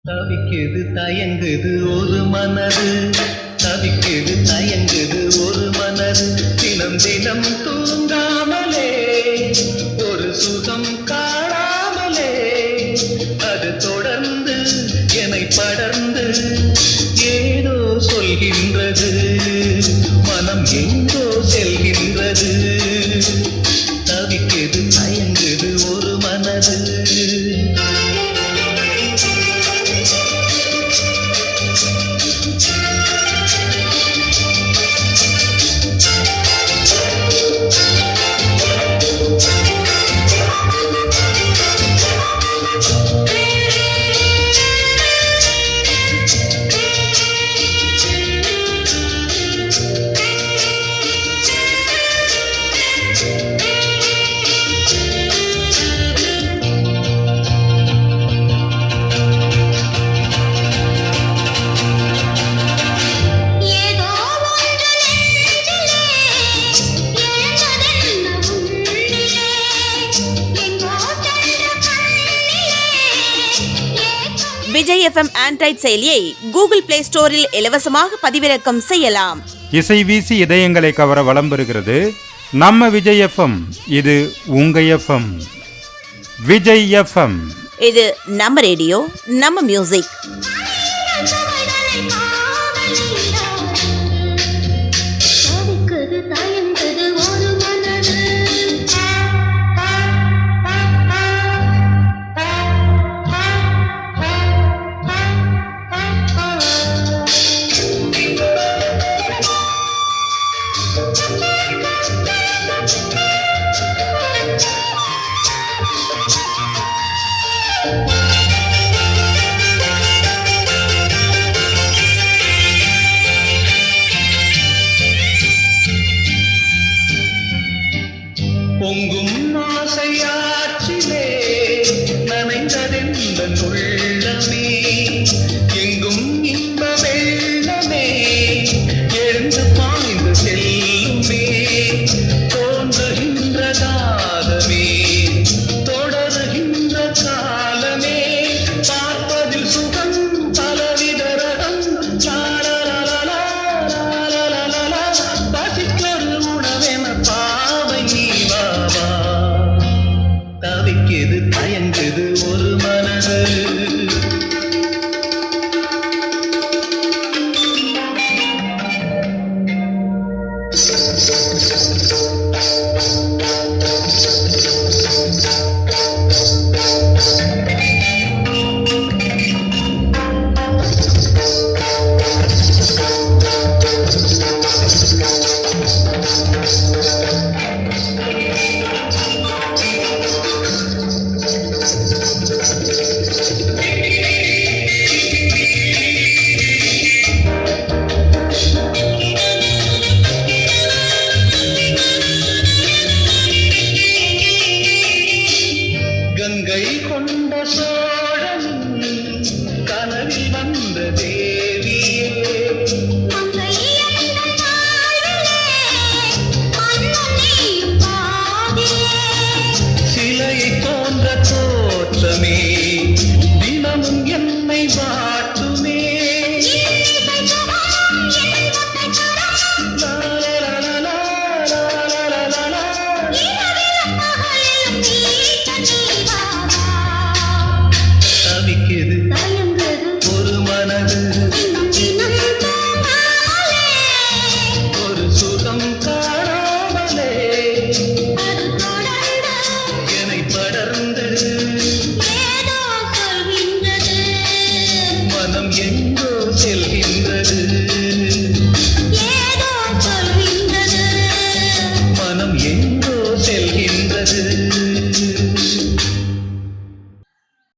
தவிக்குது தயங்குது ஒரு மனது, தவிக்குது தயங்குது ஒரு மனது, தினம் தினம் தூங்காமலே ஒரு சுகம் காணாமலே, அது தொடர்ந்து என்னை படர்ந்து ஏதோ சொல்கின்றது, மனம் எங்கோ செல்கின்றது. தவிக்குது தயங்குது ஒரு மனது. விஜய் எஃப்எம் ஆண்ட்ராய்ட் செயலியை கூகுள் பிளே ஸ்டோரில் இலவசமாக பதிவிறக்கம் செய்யலாம். இசை வீசி இதயங்களை கவர வலம் பெறுகிறது நம்ம விஜய் எஃப்எம். இது உங்க எஃப்எம். விஜய் எஃப்எம், இது நம்ம ரேடியோ, நம்ம மியூசிக். பொங்கும் ஆசையாற்றிலே நனைந்ததெந்த உள்ளமே, எங்கும் இன்ப வெள்ளமே எழுந்து பாய்ந்து செல்லுமே, தோன்றுகின்ற தாகமே தொடருகின்ற காலமே, பார்ப்பதில் சுகம் பலவித ரகம், பசிக்கொரு உணவென பாவை நீவாவா. தவிக்குது தயங்குது ஒரு மனது.